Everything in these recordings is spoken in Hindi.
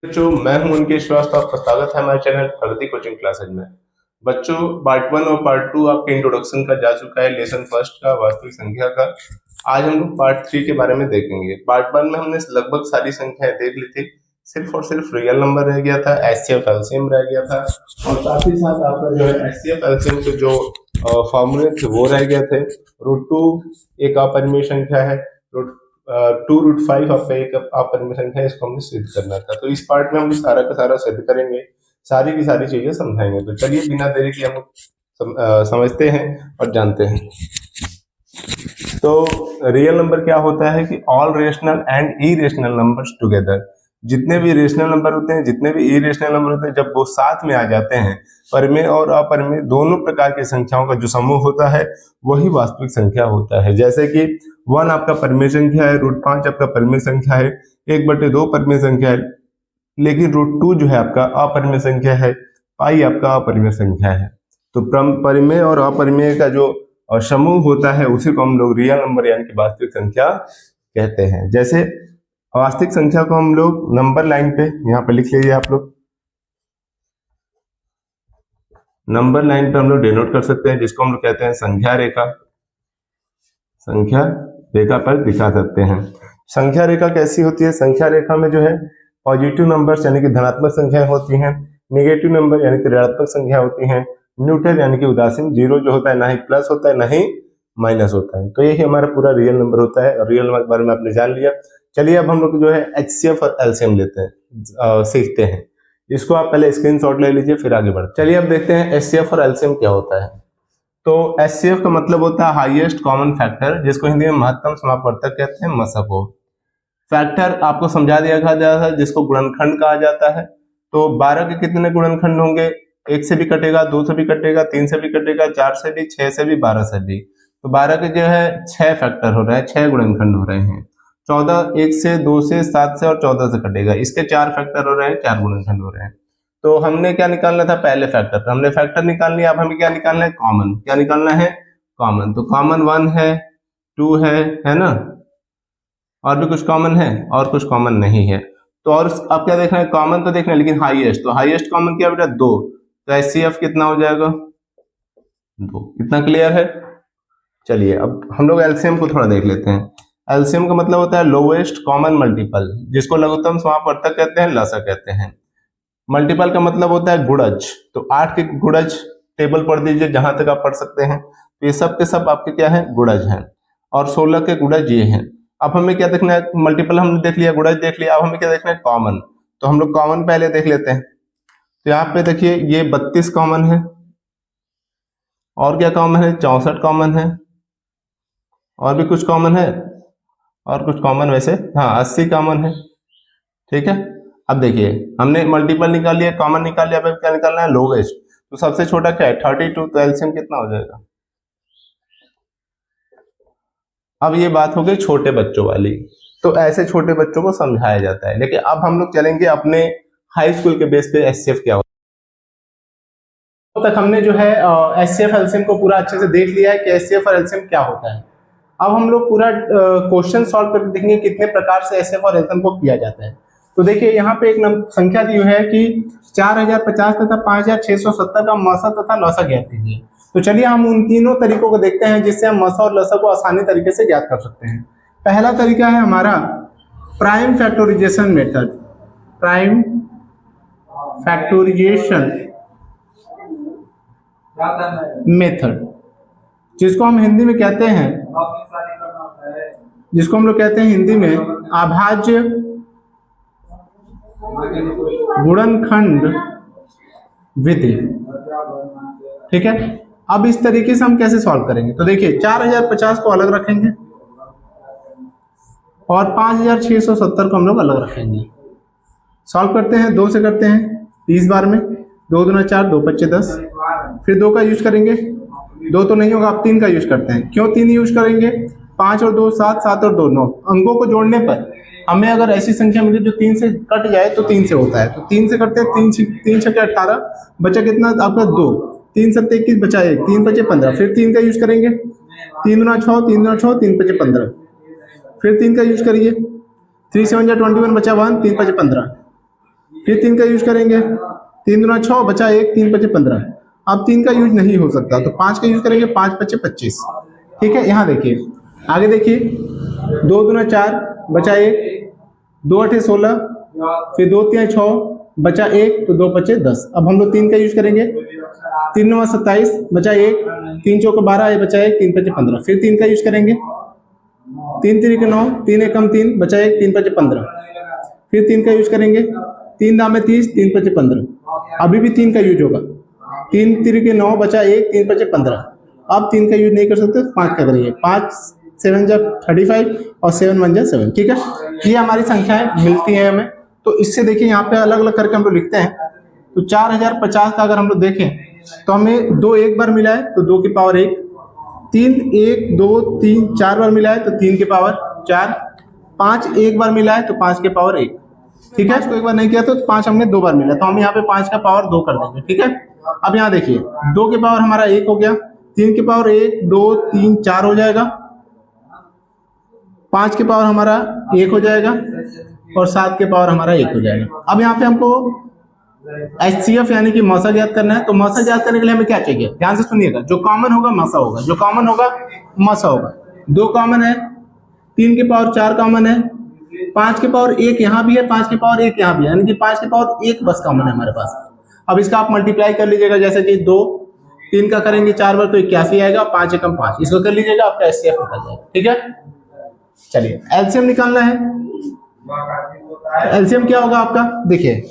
बच्चों, मैं हूं उनके श्रीवास्तव। आपका स्वागत है हमारे चैनल प्रगति कोचिंग क्लासेज में। बच्चों, पार्ट 1 और पार्ट 2 आपके इंट्रोडक्शन का जा चुका है, लेसन फर्स्ट का वास्तविक संख्या का। आज हम लोग पार्ट 3 के बारे में देखेंगे। पार्ट 1 में हमने लगभग सारी संख्याएं देख ली थी, सिर्फ और सिर्फ रियल नंबर रह गया था, एचसीएफ एलसीएम रह गया था, और साथ ही साथ आपका जो है एचसीएफ एलसीएम के जो फॉर्मूले थे वो रह गए थे। √2 एक अपरिमेय संख्या है, √2 आपका एक अपरिमेय संख्या है, इसको हमने सिद्ध करना था। तो इस पार्ट में हम सारा का सारा सिद्ध करेंगे, सारी की सारी चीजें समझाएंगे। तो चलिए बिना देरी के हम समझते हैं और जानते हैं। तो रियल नंबर क्या होता है कि all rational and irrational numbers together. जितने भी रेशनल नंबर होते हैं, जितने भी इरेशनल नंबर होते हैं, जब वो साथ में आ जाते हैं, परिमेय और अपरिमेय दोनों प्रकार की संख्याओं का जो समूह होता है वही वास्तविक संख्या होता है। जैसे कि 1 आपका परिमेय संख्या है, √5 आपका परिमेय संख्या है, 1/2 परिमेय संख्या है, लेकिन √2 जो है आपका अपरिमेय संख्या है, पाई आपका अपरिमेय संख्या है। तो परिमेय और अपरिमेय का जो समूह होता है उसी को हम लोग रियल नंबर यानी कि वास्तविक संख्या कहते हैं। जैसे वास्तविक संख्या को हम लोग नंबर लाइन पे यहाँ पे लिख लीजिए आप लोग। नंबर लाइन पे हम लोग डिनोट कर सकते हैं, जिसको हम लोग कहते हैं संख्या रेखा। संख्या रेखा पर दिखा सकते हैं। संख्या रेखा कैसी होती है? संख्या रेखा में जो है पॉजिटिव नंबर्स यानी कि धनात्मक संख्याएं होती हैं, नेगेटिव नंबर यानी कि ऋणात्मक संख्या होती हैं, न्यूट्रल यानी कि उदासीन, जीरो जो होता है ना ही प्लस होता है ना ही माइनस होता है। तो यही हमारा पूरा रियल नंबर होता है, और रियल नंबर के बारे में आपने जान लिया। चलिए अब हम लोग जो है एचसीएफ और एलसीएम लेते हैं, सीखते हैं। इसको आप पहले स्क्रीनशॉट ले लीजिए, फिर आगे बढ़ते। चलिए अब देखते हैं एचसीएफ और एलसीएम क्या होता है। तो एचसीएफ का मतलब होता है हाईएस्ट कॉमन फैक्टर, जिसको हिंदी में महत्तम समापवर्तक कहते हैं, मसको। फैक्टर आपको समझा दिया जाता है, जिसको गुणनखंड कहा जाता है। तो 12 के कितने गुणनखंड होंगे? 1 से भी कटेगा, 2 से भी कटेगा, 3 से भी कटेगा, 4 से भी, 6 से भी, 12 से भी। तो 12 के जो है 6 फैक्टर हो रहे हैं, 6 गुणनखंड हो रहे हैं। 14 1 से, 2 से, 7 से और 14 से कटेगा, इसके 4 फैक्टर हो रहे हैं, 4 गुणनखंड हो रहे हैं। तो हमने क्या निकालना था? पहले फैक्टर, तो हमने फैक्टर निकाल लिया। अब हमें क्या निकालना है? कॉमन। क्या निकालना है? कॉमन। तो कॉमन 1 है, 2 है ना, और भी कुछ कॉमन है और कुछ कॉमन नहीं है। तो और अब क्या देखना है? कॉमन तो देखना है, लेकिन हाईएस्ट, तो हाईएस्ट कॉमन क्या बेटा? 2। तो एचसीएफ कितना हो जाएगा? 2। कितना क्लियर है? चलिए अब हम लोग एलसीएम को थोड़ा देख लेते हैं। एलसीएम का मतलब होता है लोवेस्ट कॉमन मल्टीपल, जिसको लघुत्तम समापवर्तक कहते हैं, लसा कहते हैं। मल्टीपल का मतलब होता है गुणज। तो 8 के गुणज टेबल पढ़ दीजिए, जहां तक आप पढ़ सकते हैं। तो ये सब के सब आपके क्या है? गुणज हैं। और 16 के गुणज ये हैं। अब हमें क्या देखना है? मल्टीपल हमने देख लिया, गुणज देख लिया, अब हमें क्या देखना है? कॉमन। तो हम लोग कॉमन पहले देख लेते हैं। तो यहाँ पे देखिए ये 32 कॉमन है, और क्या कॉमन है? 64 कॉमन है, और भी कुछ कॉमन है, और कुछ कॉमन वैसे, हाँ 80 कॉमन है। ठीक है। अब देखिए हमने मल्टीपल निकाल लिया, कॉमन निकाल लिया, अब क्या निकालना है? लोवेस्ट। तो सबसे छोटा क्या है? 32। तो एलसीएम कितना हो जाएगा? अब ये बात हो गई छोटे बच्चों वाली, तो ऐसे छोटे बच्चों को समझाया जाता है। लेकिन अब हम लोग चलेंगे अपने हाई स्कूल के बेस पे एचसीएफ क्या होता है। तो तक हमने जो है एचसीएफ एलसीएम को पूरा अच्छे से देख लिया है कि एचसीएफ और एलसीएम क्या होता है। अब हम लोग पूरा क्वेश्चन सॉल्व करके देखेंगे कितने प्रकार से एचसीएफ और एलसीएम को किया जाता है। तो देखिए यहाँ पे एक संख्या दी हुई है कि 4050 तथा 5670 का मसा तथा लसा ज्ञात कीजिए। तो चलिए हम उन तीनों तरीकों को देखते हैं जिससे हम मसा और लसा को आसानी तरीके से ज्ञात कर सकते हैं। पहला तरीका है हमारा prime factorisation method. Prime factorisation method, जिसको हम हिंदी में कहते हैं, जिसको हम लोग कहते हैं हिंदी में अभाज्य गुणनखंड विधि। ठीक है। अब इस तरीके से हम कैसे सॉल्व करेंगे? तो देखिए 4050 को अलग रखेंगे और 5670 को हम लोग अलग रखेंगे। सॉल्व करते हैं, 2 से करते हैं 30 बार में, 2 दूना 4, 2 पच्चे 10। फिर 2 का यूज करेंगे, 2 तो नहीं होगा, आप 3 का यूज करते हैं। क्यों 3 यूज करेंगे? 5 और 2 7, 7 और 2 9। अंकों को जोड़ने पर हमें अगर ऐसी संख्या मिले जो 3 से कट जाए तो 3 से होता है। तो 3 से करते हैं, 3 छक्के 18, बचा कितना आपका? 2। 3 7 21, बचा 1, 3 पचे 15। फिर 3 का यूज करेंगे, 3 दूना 6, 3 दूना 6, 3 पचे 15। फिर 3 का यूज करिए, 3 7 21, बचा 1, 3 पचे 15। फिर 3 का यूज करेंगे, 3 दूना 6 बचा 1, 3 पचे 15। अब 3 का यूज नहीं हो सकता तो 5 का यूज करेंगे, 5 पचे 25। ठीक है, यहाँ देखिए आगे देखिए, 2 दूना 4 बचा 1, 2 अठे 16, फिर 2 तिया 6 बचा 1 तो 2 पचे 10। अब हम लोग 3 का यूज करेंगे, 3 9 27 बचा 1, 3 चौको 12 बचा 1, 3 पचे 15। फिर 3 का यूज करेंगे, 3 3 9, 3 एकम 3 बचा 1, 3 पचे 15। फिर 3 का यूज करेंगे, 3 दाम 30, 3 पचे 15। अभी भी 3 का यूज होगा, 3 3 9 बचा 1, 3 पचे 15। अब 3 का यूज नहीं कर सकते, 5 का करिए, 5 7 जा 35 और 7 1 जा 7। ठीक है, ये हमारी संख्याएं मिलती हैं हमें। तो इससे देखिए यहाँ पे अलग अलग करके हम लोग लिखते हैं। तो 4050 का अगर हम लोग देखें तो हमें 2 एक बार मिला है तो 2 की पावर 1, 3 1 2 3 4 बार मिला है तो 3 की पावर 4, 5 एक बार मिला है तो 5 के पावर 1। ठीक है, इसको एक बार नहीं किया तो 5 हमने 2 बार मिला, तो हम यहाँ पे 5 का पावर 2 कर देंगे। ठीक है, अब यहाँ देखिए 2 के पावर हमारा 1 हो गया, 3 के पावर 1 2 3 4 हो जाएगा, 5 के पावर हमारा 1 हो जाएगा और 7 के पावर हमारा 1 हो जाएगा। अब यहाँ पे हमको HCF यानी कि मौसा ज्ञात करना है। तो मौसा ज्ञात करने के लिए हमें क्या चाहिए, ध्यान से सुनिएगा, जो कॉमन होगा मौसा होगा, जो कॉमन होगा मौसा होगा। 2 कॉमन है, 3 के पावर 4 कॉमन है, 5 के पावर 1 यहाँ भी है, 5 के पावर 1 यहाँ भी है, यानी कि 5 के पावर 1 बस कॉमन है हमारे पास। अब इसका आप मल्टीप्लाई कर लीजिएगा, जैसे कि 2 3 का करेंगे 4 बार तो 81 आएगा, 5 एकम 5, इसको कर लीजिएगा, आपका HCF निकल जाएगा। ठीक है, चलिए एलसीएम निकालना है। एलसीएम क्या होगा आपका, देखिए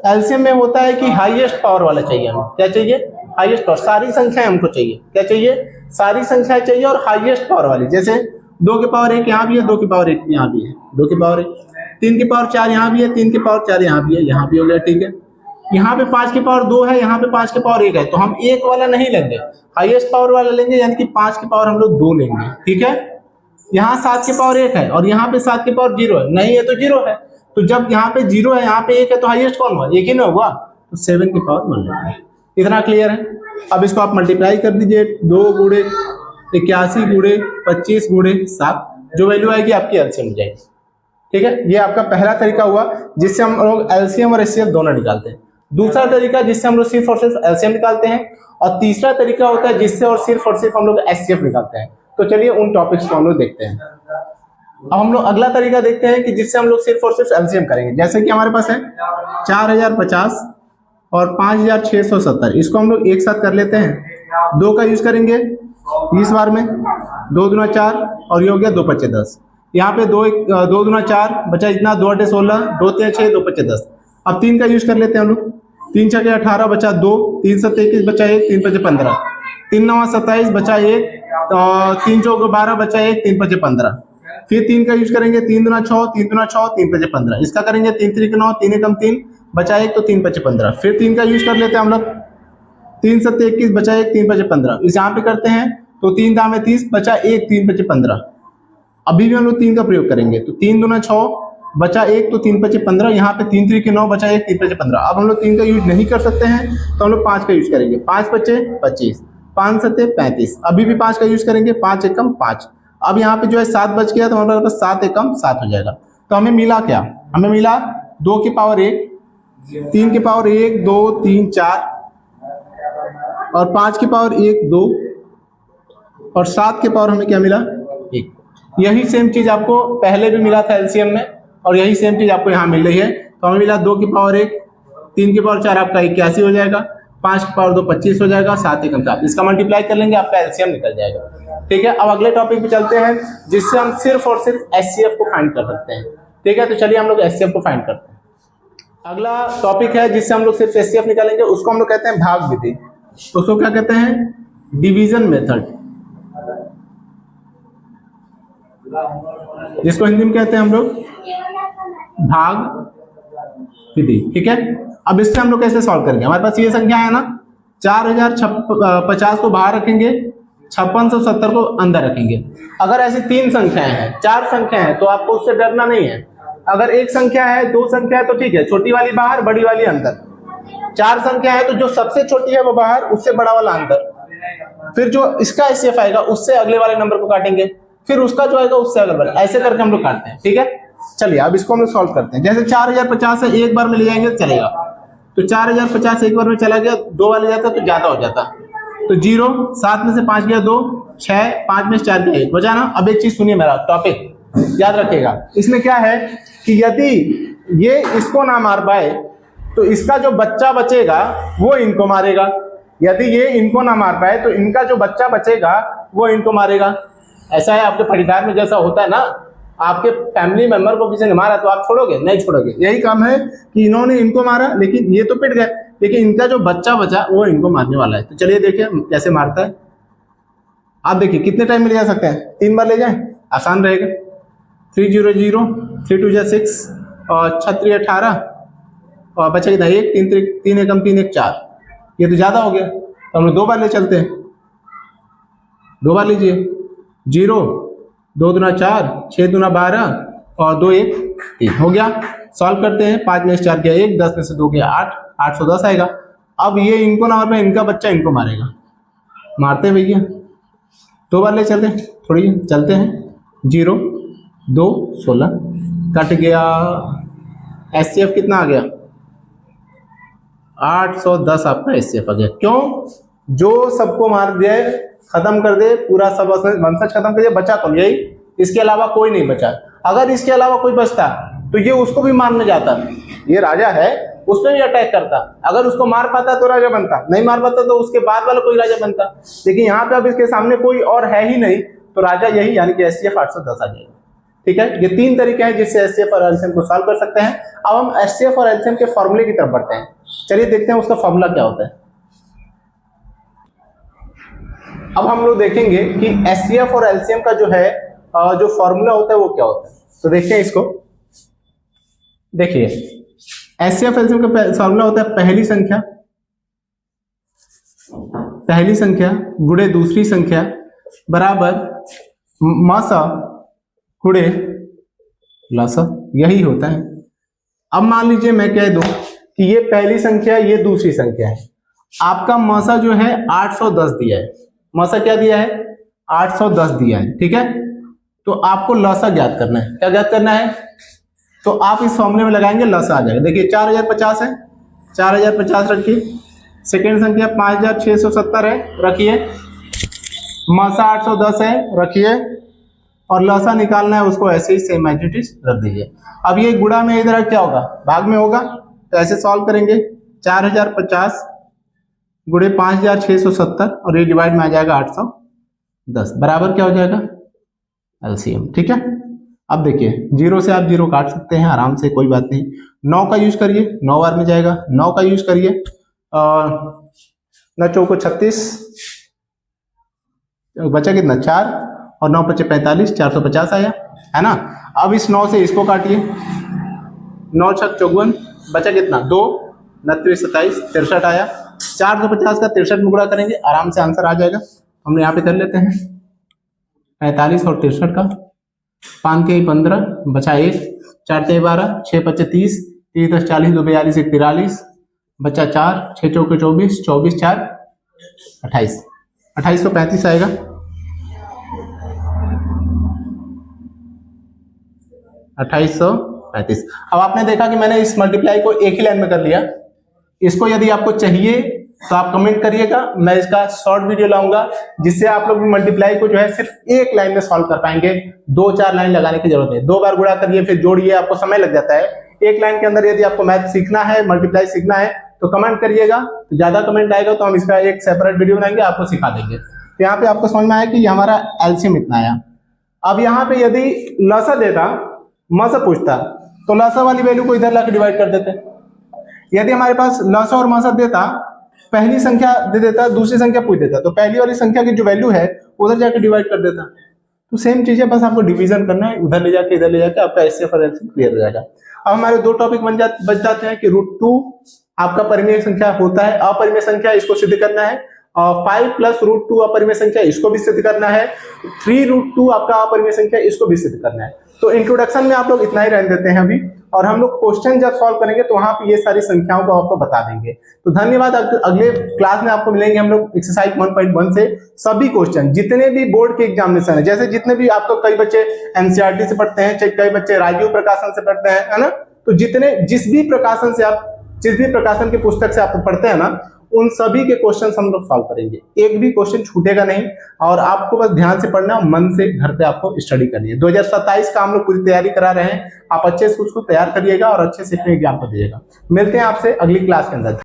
एलसीएम में होता है कि हाईएस्ट पावर वाला चाहिए हमें। क्या चाहिए, हाईएस्ट पावर। सारी संख्याएं हमको चाहिए, क्या चाहिए, सारी संख्याएं चाहिए और हाईएस्ट पावर वाली। जैसे 2 के पावर 1 यहाँ भी है, 2 की पावर 1 यहाँ भी है, 2 की पावर 1, 3 की पावर 4 यहाँ भी है, 3 की पावर 4 यहाँ भी है, यहाँ भी हो गया। ठीक है, यहाँ पे 5 की पावर 2 है, यहाँ पे 5 की पावर 1 है, तो हम 1 वाला नहीं लेंगे, हाईएस्ट पावर वाला लेंगे, यानी कि 5 की पावर हम लोग 2 लेंगे। ठीक है, यहाँ 7 की पावर 1 है और यहाँ पे 7 की पावर 0 है, नहीं है तो 0 है। तो जब यहाँ पे 0 है, यहाँ पे 1 है, तो हाईएस्ट कौन हुआ, 1 ही ना हुआ, तो 7 की पावर 1 लेंगे। इतना क्लियर है। अब इसको आप मल्टीप्लाई कर दीजिए, 2 गुणे 81 गुणे 25 गुणे 7, जो वैल्यू आएगी आपकी एलसीएम जाएगी। ठीक है, ये आपका पहला तरीका हुआ जिससे हम लोग एलसीएम और एचसीएफ दोनों निकालते हैं। दूसरा तरीका जिससे हम लोग सिर्फ और सिर्फ एलसीएम निकालते हैं, और तीसरा तरीका होता है जिससे और सिर्फ हम लोग एचसीएफ निकालते हैं। तो चलिए उन टॉपिक्स को हम लोग देखते हैं। अब हम लोग अगला तरीका देखते हैं कि जिससे हम लोग सिर्फ और सिर्फ एलसीएम करेंगे। जैसे कि हमारे पास है 4050 और 5670, इसको हम लोग एक साथ कर लेते हैं। 2 का यूज करेंगे 20 बार में, 2 दूना 4 और ये हो गया 2 पचे 10। यहाँ पे 2 दूना 4 बचा इतना, 2 अठे 16, 2 तिया 6, 2 पचे 10। अब 3 का यूज कर लेते हैं हम लोग, 3 छके 18 बचा 2, 3 7 21 बचा 1, 3 पचे 15, 3 9 27 बचा 1, 3 चौको 12 बचा 1, 3 पचे 15। फिर 3 का यूज करेंगे, 3 दूना 6, 3 दूना 6, 3 पचे 15। इसका करेंगे 3 3 9, 3 एकम 3 बचा 1 तो 3 पचे 15। फिर 3 का यूज कर लेते हैं हम लोग, 3 7 21 बचा 1, 3 पचे 15। इस यहाँ पे करते हैं तो 3 दाम 30 बचा 1, 3 पचे 15। अभी भी हम लोग 3 का प्रयोग करेंगे तो 3 दूना 6 बचा 1 तो 3 पचे 15। यहाँ पे 3 3 9 बचा 1, 3 पचे 15। अब हम लोग 3 का यूज नहीं कर सकते हैं तो हम लोग 5 का यूज करेंगे, 5 पचे 25, 5 7 35। अभी भी 5 का यूज करेंगे, 5 एकम 5। अब यहाँ पे जो है 7 बच गया तो हमारे पास 7 एकम 7 हो जाएगा। तो हमें मिला क्या, हमें मिला 2 की पावर 1, 3 की पावर 1 2 3 4 और 5 की पावर 1 2 और 7 के पावर हमें क्या मिला 1। यही सेम चीज आपको पहले भी मिला था एलसीएम में और यही सेम चीज आपको यहाँ मिल रही है। तो हमें मिला 2 की पावर 1, 3 की पावर 4 आपका 81 हो जाएगा, 5 की पावर 2 25 हो जाएगा, 7 एकम 7। इसका मल्टीप्लाई कर लेंगे, आपका एलसीएम निकल जाएगा। ठीक है, अब अगले टॉपिक पे चलते हैं जिससे हम सिर्फ और सिर्फ एचसीएफ को फाइंड कर सकते हैं। ठीक है, तो चलिए हम लोग एचसीएफ को फाइंड करते हैं। अगला टॉपिक है जिससे हम लोग सिर्फ एचसीएफ निकालेंगे, उसको हम लोग कहते हैं भाग विधि। तो उसको क्या कहते हैं, डिवीजन मेथड, जिसको हिंदी में कहते हैं हम लोग भाग विधि। ठीक है, अब इससे हम लोग कैसे सॉल्व करेंगे। हमारे पास ये संख्या है ना, 4050 को बाहर रखेंगे, 5670 को अंदर रखेंगे। अगर ऐसी 3 संख्याएं हैं, 4 संख्याएं हैं, तो आपको उससे डरना नहीं है। अगर 1 संख्या है, 2 संख्या है तो ठीक है, छोटी वाली बाहर बड़ी वाली अंदर। 4 संख्या है तो जो सबसे छोटी है वो बाहर, उससे बड़ा वाला अंदर। फिर जो इसका एचसीएफ आएगा उससे अगले वाले नंबर को काटेंगे, फिर उसका जो आएगा उससे अगले वाला, ऐसे करके हम लोग काटते हैं। ठीक है, चलिए अब इसको हम लोग सॉल्व करते हैं। जैसे 4050 है, एक बार में ले जाएंगे तो चलेगा, तो 4050 एक बार में चला गया, 2 बार ले जाता तो ज्यादा हो जाता, तो 0, 7 में से 5 गया 2, 6, 5 में से 4 गया 1, बचा ना। अब एक चीज सुनिए, मेरा टॉपिक याद रखिएगा, इसमें क्या है कि यदि ये इसको ना मार पाए तो इसका जो बच्चा बचेगा वो इनको मारेगा, यदि ये इनको ना मार पाए तो इनका जो बच्चा बचेगा वो इनको मारेगा। ऐसा है आपके परिवार में, जैसा होता है ना, आपके फैमिली मेंबर को किसी ने मारा तो आप छोड़ोगे? नहीं छोड़ोगे। यही काम है कि इन्होंने इनको मारा लेकिन ये तो पिट गए, लेकिन इनका जो बच्चा बचा वो इनको मारने वाला है। तो चलिए देखिए कैसे मारता है। आप देखिए कितने टाइम में ले जा सकते हैं, 3 बार ले जाएं, आसान रहेगा। 3 0 0, 3 2 6 और 6 3 18 और बचा कितना 1, 3 एकम 3 1 4, ये तो ज्यादा हो गया, तो हम लोग 2 बार ले चलते हैं। 2 बार लीजिए, 0 2 दूना 4, 6 दूना 12 और 2 1 3 हो गया। सॉल्व करते हैं, 5 में से 4 गया 1, 10 में से 2 गया 8, 810 आएगा। अब ये इनको ना मार पाए, इनका बच्चा इनको मारेगा, मारते भैया 2 बार ले चलते हैं, थोड़ी चलते हैं। 0 2 16 कट गया, एचसीएफ कितना आ गया 810 आपका एचसीएफ आ गया। क्यों? जो सबको मार दे, खत्म कर दे, पूरा सब वंशज खत्म कर दे, बचा तो यही, इसके अलावा कोई नहीं बचा। अगर इसके अलावा कोई बचता तो ये उसको भी मारने जाता, ये राजा है उस पर भी अटैक करता, अगर उसको मार पाता तो राजा बनता, नहीं मार पाता तो उसके बाद वाला कोई राजा बनता। लेकिन यहाँ पे अब इसके सामने कोई और है ही नहीं, तो राजा यही, यानी कि एचसीएफ 810 आ जाएगा। ठीक है, ये 3 तरीके हैं जिससे एचसीएफ और एलसीएम को सॉल्व कर सकते हैं। अब हम एचसीएफ और एलसीएम के फॉर्मूले की तरफ बढ़ते हैं। चलिए देखते हैं उसका फॉर्मूला क्या होता है। अब हम लोग देखेंगे कि एचसीएफ और एलसीएम का जो है जो फॉर्मूला होता है वो क्या होता है। तो देखते हैं इसको। देखिए एचसीएफ एलसीएम का फॉर्मूला होता है पहली संख्या गुणे दूसरी संख्या बराबर मासा गुणे लासा, यही होता है। अब मान लीजिए मैं कह दूं कि ये पहली संख्या, ये दूसरी संख्या है, आपका मासा जो है 810 दिया है, मासा क्या दिया है 810 दिया है। ठीक है, तो आपको लसा ज्ञात करना है। क्या ज्ञात करना है? तो आप इस फॉर्मूले में लगाएंगे, लसा आ जाएगा। देखिए 4050 है, 4050 रखिए। सेकेंड संख्या 5670 है, रखिए। मासा 810 है, रखिए। और लसा निकालना है, उसको ऐसे ही सेम एज इट इज रख दीजिए। अब ये गुणा में इधर क्या होगा, भाग में होगा, तो ऐसे सॉल्व करेंगे। 4050 गुणे 5670 और ये डिवाइड में आ जाएगा 810, बराबर क्या हो जाएगा एलसीएम। ठीक है, अब देखिए 0 से आप 0 काट सकते हैं आराम से, कोई बात नहीं। 9 का यूज करिए, 9 बार में जाएगा। 9 का यूज करिए, 9 चौको 36, बचा कितना 4 और 9 पचे 45, 450 आया है ना। अब इस 9 से इसको काटिए, 9 छक 54, बचा कितना 2, 29 27 63 आया। 450 का 63 में गुणा करेंगे, आराम से आंसर आ जाएगा। हमने यहाँ पे कर लेते हैं 45 और 63 का, 5 के 15, बचा 1, 4 के 12, 6 पचे 30, 30 10 40, 2 42 1 43, बचा 4, 6 चौके 24, 24 4 28, 2835 आएगा। 2835। अब आपने देखा कि मैंने इस मल्टीप्लाई को एक ही लाइन में कर लिया। इसको यदि आपको चाहिए तो आप कमेंट करिएगा, मैं इसका शॉर्ट वीडियो लाऊंगा जिससे आप लोग मल्टीप्लाई को जो है सिर्फ एक लाइन में सॉल्व कर पाएंगे। 2-4 लाइन लगाने की जरूरत नहीं, 2 बार गुणा करिए फिर जोड़िए, आपको समय लग जाता है। एक लाइन के अंदर यदि आपको मैथ सीखना है, मल्टीप्लाई सीखना है तो कमेंट करिएगा, तो ज्यादा कमेंट आएगा तो हम इसका एक सेपरेट वीडियो बनाएंगे, आपको सिखा देंगे। तो यहाँ पे आपको समझ में आया कि हमारा एलसीएम इतना आया। अब यहाँ पे यदि लसा देता, मासा पूछता, तो लसा वाली वैल्यू को इधर लाके डिवाइड कर देते। यदि हमारे पास लसा और मासा देता, पहली संख्या दे देता, दूसरी संख्या पूछ देता, तो पहली वाली संख्या की जो वैल्यू है उधर जाके डिवाइड कर देता। तो सेम चीज है, बस आपको डिवीजन करना है, उधर ले जाके इधर ले जाके आपका एचसीएफ और एलसीएम क्लियर हो जाएगा। अब हमारे 2 टॉपिक बच जाते हैं कि √2 आपका परिमेय संख्या होता है, अपरिमेय संख्या, इसको सिद्ध करना है। और 5 + √2 अपरिमेय संख्या, इसको भी सिद्ध करना है। 3 √2 आपका अपरिमेय संख्या, इसको भी सिद्ध करना है। तो इंट्रोडक्शन में आप लोग इतना ही रहने देते हैं अभी, और हम लोग क्वेश्चन जब सॉल्व करेंगे तो वहां पे ये सारी संख्याओं को आपको बता देंगे। तो धन्यवाद। अगले क्लास में आपको मिलेंगे हम लोग एक्सरसाइज 1.1 से सभी क्वेश्चन, जितने भी बोर्ड के एग्जामिनेशन है, जैसे जितने भी आपको, कई बच्चे एनसीईआरटी से पढ़ते हैं, कई बच्चे राजीव प्रकाशन से पढ़ते हैं, है ना, तो जिस भी प्रकाशन की पुस्तक से आप पढ़ते हैं ना, उन सभी के क्वेश्चन हम लोग सॉल्व करेंगे, एक भी क्वेश्चन छूटेगा नहीं। और आपको बस ध्यान से पढ़ना, मन से घर पे आपको स्टडी करनी है। 2027 का हम लोग पूरी तैयारी करा रहे हैं, आप अच्छे से उसको तैयार करिएगा और अच्छे से अपने एग्जाम को दिएगा। मिलते हैं आपसे अगली क्लास के अंदर।